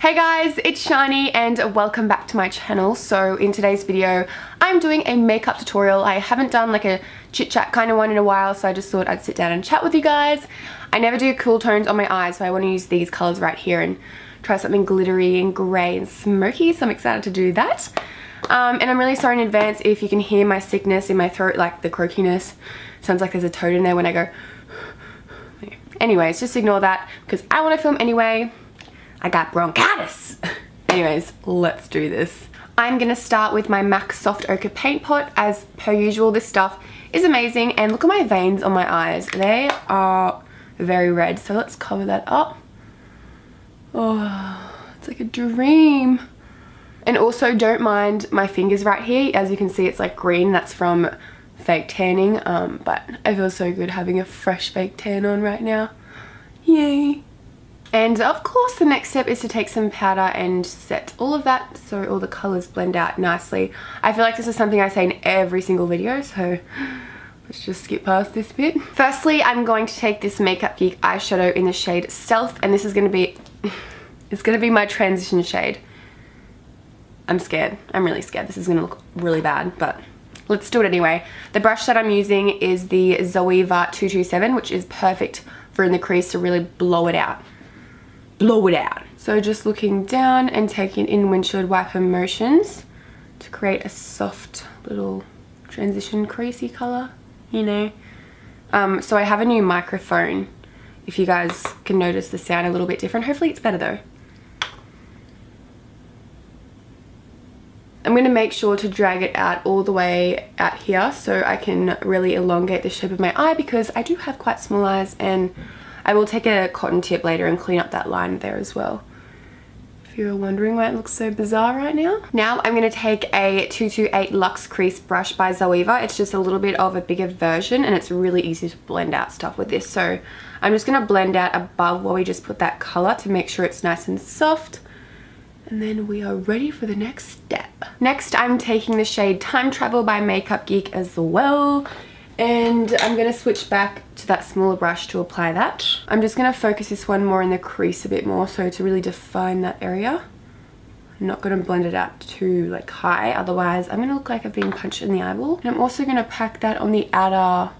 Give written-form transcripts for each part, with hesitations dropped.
Hey guys, it's Shani and welcome back to my channel. So in today's video, I'm doing a makeup tutorial. I haven't done like a chit chat kind of one in a while, so I just thought I'd sit down and chat with you guys. I never do cool tones on my eyes, so I want to use these colors right here and try something glittery and grey and smoky, so I'm excited to do that. And I'm really sorry in advance if you can hear my sickness in my throat, like the croakiness. Sounds like there's a toad in there when I go. Anyways, just ignore that because I want to film anyway. I got bronchitis. Anyways, let's do this. I'm gonna start with my MAC Soft Ochre Paint Pot. As per usual, this stuff is amazing, and look at my veins on my eyes. They are very red, so let's cover that up. Oh, it's like a dream. And also don't mind my fingers right here. As you can see, it's like green. That's from fake tanning, but I feel so good having a fresh fake tan on right now. Yay. And of course the next step is to take some powder and set all of that so all the colours blend out nicely. I feel like this is something I say in every single video, so let's just skip past this bit. Firstly, I'm going to take this Makeup Geek eyeshadow in the shade Stealth, and this is going to be, it's going to be my transition shade. I'm scared. I'm really scared. This is going to look really bad, but let's do it anyway. The brush that I'm using is the Zoeva 227, which is perfect for in the crease to really blow it out. Blow it out. So just looking down and taking in windshield wiper motions to create a soft little transition creasy color, you know. So I have a new microphone, if you guys can notice the sound a little bit different. Hopefully it's better though. I'm going to make sure to drag it out all the way out here so I can really elongate the shape of my eye, because I do have quite small eyes, and I will take a cotton tip later and clean up that line there as well, if you're wondering why it looks so bizarre right now. Now I'm going to take a 228 Luxe Crease brush by Zoeva. It's just a little bit of a bigger version, and it's really easy to blend out stuff with this. So I'm just going to blend out above where we just put that colour to make sure it's nice and soft. And then we are ready for the next step. Next, I'm taking the shade Time Travel by Makeup Geek as well. And I'm going to switch back to that smaller brush to apply that. I'm just going to focus this one more in the crease a bit more, so to really define that area. I'm not going to blend it out too like high, otherwise I'm going to look like I've been punched in the eyeball. And I'm also going to pack that on the outer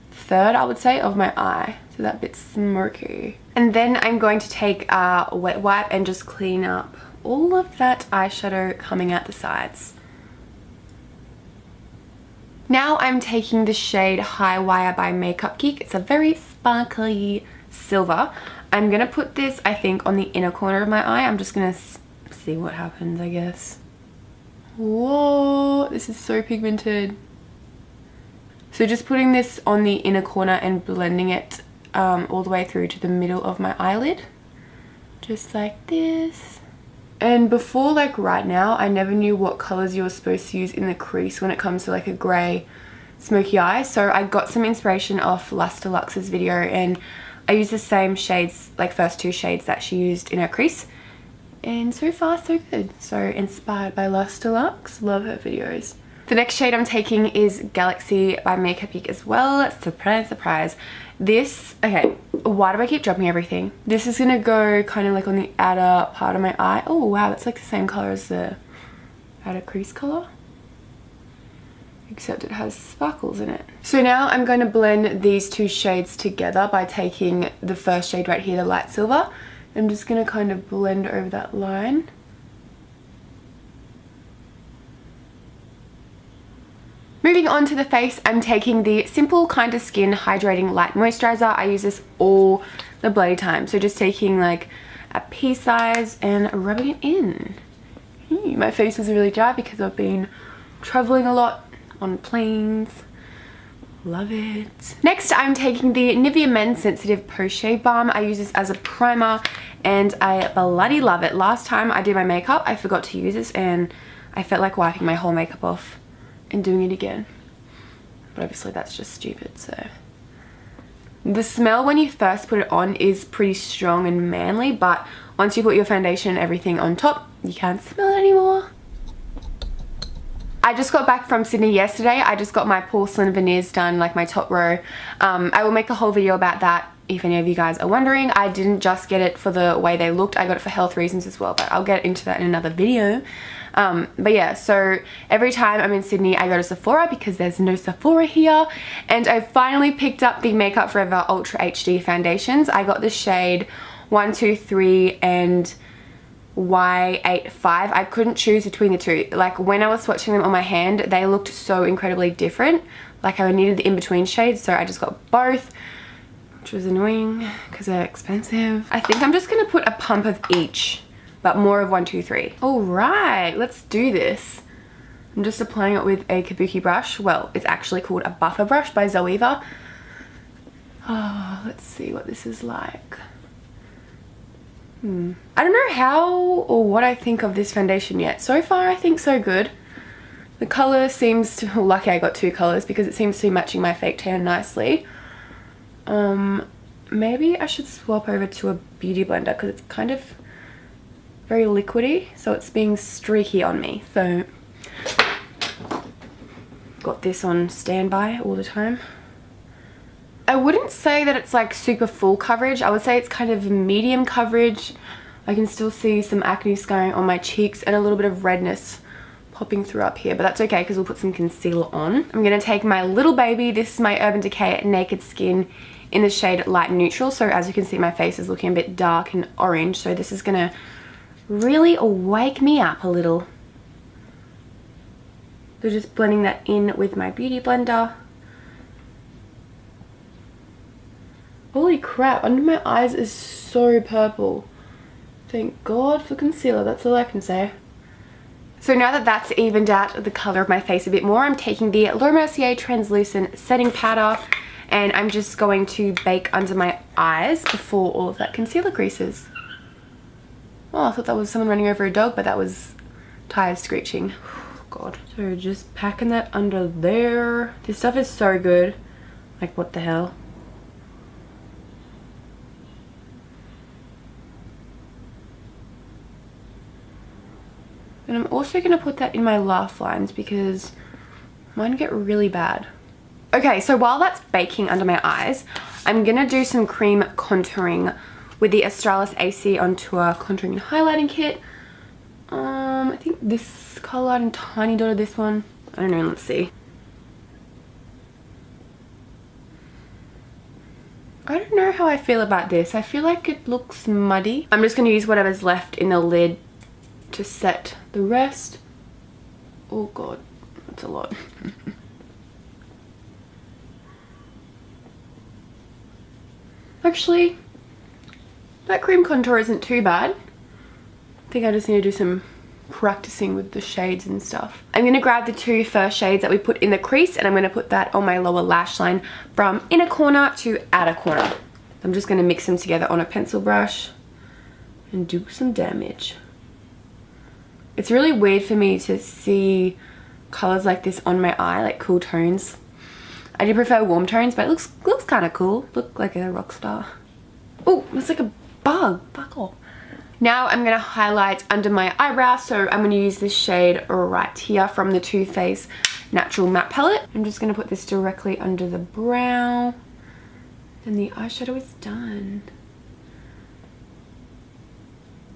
third, I would say, of my eye, so that bit's smoky. And then I'm going to take a wet wipe and just clean up all of that eyeshadow coming out the sides. Now I'm taking the shade High Wire by Makeup Geek. It's a very sparkly silver. I'm going to put this, I think, on the inner corner of my eye. I'm just going to see what happens, I guess. Whoa, this is so pigmented. So just putting this on the inner corner and blending it all the way through to the middle of my eyelid. Just like this. And before, like right now, I never knew what colors you were supposed to use in the crease when it comes to like a grey smoky eye. So I got some inspiration off Luster Luxe's video, and I used the same shades, like first two shades that she used in her crease. And so far so good. So inspired by Luster Luxe, love her videos. The next shade I'm taking is Galaxy by Makeup Geek as well. Surprise, surprise. This, okay, why do I keep dropping everything? This is gonna go kind of like on the outer part of my eye. Oh wow, that's like the same color as the outer crease color, except it has sparkles in it. So now I'm going to blend these two shades together by taking the first shade right here, the light silver. I'm just gonna kind of blend over that line. Moving on to the face, I'm taking the Simple Kind of Skin Hydrating Light Moisturizer. I use this all the bloody time. So just taking like a pea size and rubbing it in. My face is really dry because I've been traveling a lot on planes. Love it. Next, I'm taking the Nivea Men Sensitive Post Shave Balm. I use this as a primer and I bloody love it. Last time I did my makeup, I forgot to use this and I felt like wiping my whole makeup off and doing it again, but obviously that's just stupid. So the smell when you first put it on is pretty strong and manly, but once you put your foundation and everything on top, you can't smell it anymore. I just got back from Sydney yesterday. I just got my porcelain veneers done, like my top row. I will make a whole video about that if any of you guys are wondering. I didn't just get it for the way they looked, I got it for health reasons as well, but I'll get into that in another video. But yeah, so every time I'm in Sydney I go to Sephora because there's no Sephora here, and I finally picked up the Makeup Forever Ultra HD foundations. I got the shade 123 and Y85. I couldn't choose between the two. Like when I was swatching them on my hand, they looked so incredibly different. Like I needed the in-between shades, so I just got both, which was annoying because they're expensive. I think I'm just gonna put a pump of each, but more of 123. All right, let's do this. I'm just applying it with a kabuki brush. Well, it's actually called a buffer brush by Zoeva. Oh, let's see what this is like. I don't know how or what I think of this foundation yet. So far, I think so good. The color seems to, well, lucky I got two colors because it seems to be matching my fake tan nicely. Maybe I should swap over to a beauty blender because it's kind of very liquidy, so it's being streaky on me. So got this on standby all the time. I wouldn't say that it's like super full coverage. I would say it's kind of medium coverage. I can still see some acne scarring on my cheeks and a little bit of redness popping through up here, but that's okay because we'll put some concealer on. I'm going to take my little baby. This is my Urban Decay Naked Skin in the shade Light Neutral. So as you can see, my face is looking a bit dark and orange. So this is going to really wake me up a little. So just blending that in with my beauty blender. Holy crap, under my eyes is so purple. Thank God for concealer, that's all I can say. So now that that's evened out the color of my face a bit more, I'm taking the Laura Mercier Translucent Setting Powder and I'm just going to bake under my eyes before all of that concealer creases. Oh, I thought that was someone running over a dog, but that was tires screeching. God. So just packing that under there. This stuff is so good. Like, what the hell? And I'm also going to put that in my laugh lines because mine get really bad. Okay, so while that's baking under my eyes, I'm going to do some cream contouring with the Australis AC On Tour Contouring and Highlighting Kit. I think this color and tiny dot of this one. I don't know, let's see. I don't know how I feel about this. I feel like it looks muddy. I'm just going to use whatever's left in the lid to set the rest. Oh God, that's a lot. Actually, that cream contour isn't too bad. I think I just need to do some practicing with the shades and stuff. I'm going to grab the two first shades that we put in the crease and I'm going to put that on my lower lash line from inner corner to outer corner. I'm just going to mix them together on a pencil brush and do some damage. It's really weird for me to see colors like this on my eye, like cool tones. I do prefer warm tones, but it looks kind of cool. Look like a rock star. Oh, it's like a bug. Fuck off. Now I'm going to highlight under my eyebrow, so I'm going to use this shade right here from the Too Faced Natural Matte Palette. I'm just going to put this directly under the brow. And the eyeshadow is done.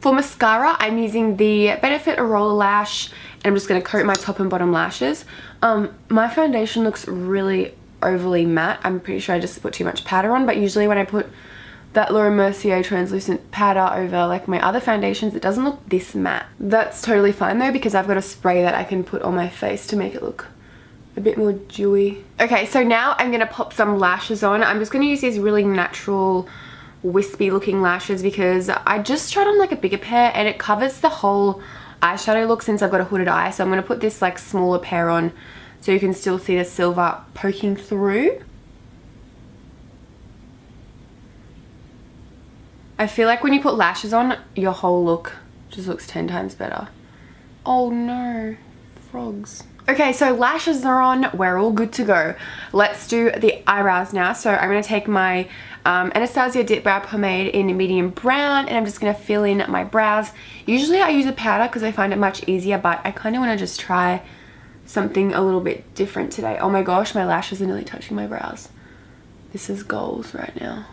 For mascara, I'm using the Benefit Roller Lash, and I'm just going to coat my top and bottom lashes. My foundation looks really overly matte. I'm pretty sure I just put too much powder on, but usually when I put that Laura Mercier translucent powder over like my other foundations, it doesn't look this matte. That's totally fine though, because I've got a spray that I can put on my face to make it look a bit more dewy. Okay, so now I'm going to pop some lashes on. I'm just going to use these really natural wispy looking lashes because I just tried on like a bigger pair and it covers the whole eyeshadow look since I've got a hooded eye. So I'm going to put this like smaller pair on so you can still see the silver poking through. I feel like when you put lashes on, your whole look just looks 10 times better. Oh no, frogs. Okay, so lashes are on, we're all good to go. Let's do the eyebrows now. So I'm going to take my Anastasia Dip Brow Pomade in medium brown and I'm just going to fill in my brows. Usually I use a powder because I find it much easier, but I kind of want to just try something a little bit different today. Oh my gosh, my lashes are nearly touching my brows. This is goals right now.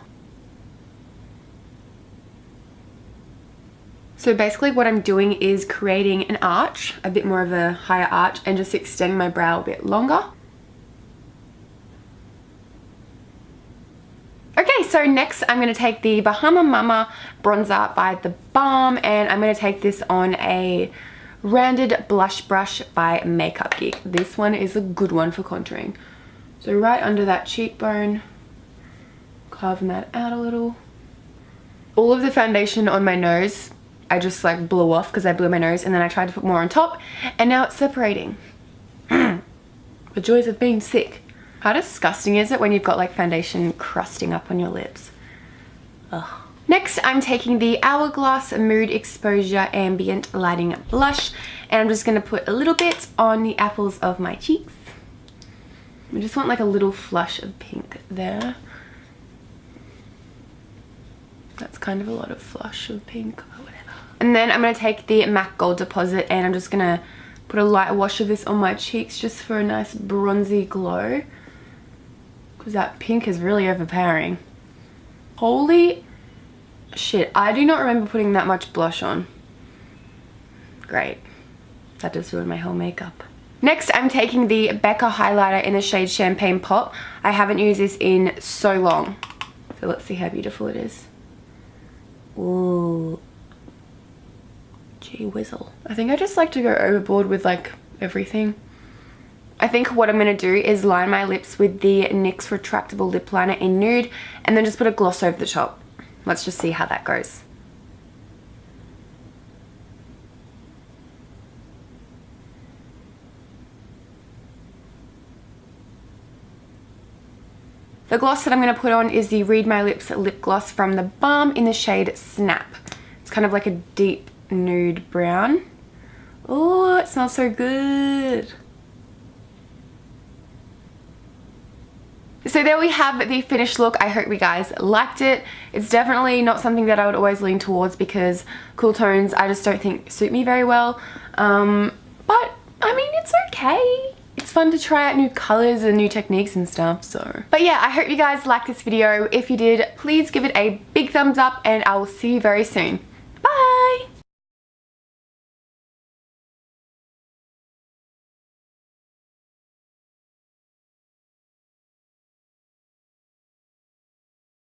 So basically what I'm doing is creating an arch, a bit more of a higher arch, and just extending my brow a bit longer. Okay, so next I'm going to take the Bahama Mama bronzer by The Balm, and I'm going to take this on a rounded blush brush by Makeup Geek. This one is a good one for contouring. So right under that cheekbone, carving that out a little. All of the foundation on my nose, I just like blew off because I blew my nose, and then I tried to put more on top, and now it's separating. The joys of being sick. How disgusting is it when you've got like foundation crusting up on your lips? Ugh. Next, I'm taking the Hourglass Mood Exposure Ambient Lighting Blush, and I'm just going to put a little bit on the apples of my cheeks. I just want like a little flush of pink there. That's kind of a lot of flush of pink, but whatever. And then I'm going to take the MAC Gold Deposit, and I'm just going to put a light wash of this on my cheeks just for a nice bronzy glow. Because that pink is really overpowering. Holy shit, I do not remember putting that much blush on. Great. That just ruined my whole makeup. Next, I'm taking the Becca highlighter in the shade Champagne Pop. I haven't used this in so long. So let's see how beautiful it is. Ooh. Gee whizzle. I think I just like to go overboard with like everything. I think what I'm going to do is line my lips with the NYX Retractable Lip Liner in Nude, and then just put a gloss over the top. Let's just see how that goes. The gloss that I'm going to put on is the Read My Lips lip gloss from The Balm in the shade Snap. It's kind of like a deep nude brown. Oh, it smells so good. So there we have the finished look. I hope you guys liked it. It's definitely not something that I would always lean towards because cool tones I just don't think suit me very well. But I mean, it's okay. It's fun to try out new colors and new techniques and stuff, so. But yeah, I hope you guys liked this video. If you did, please give it a big thumbs up, and I will see you very soon.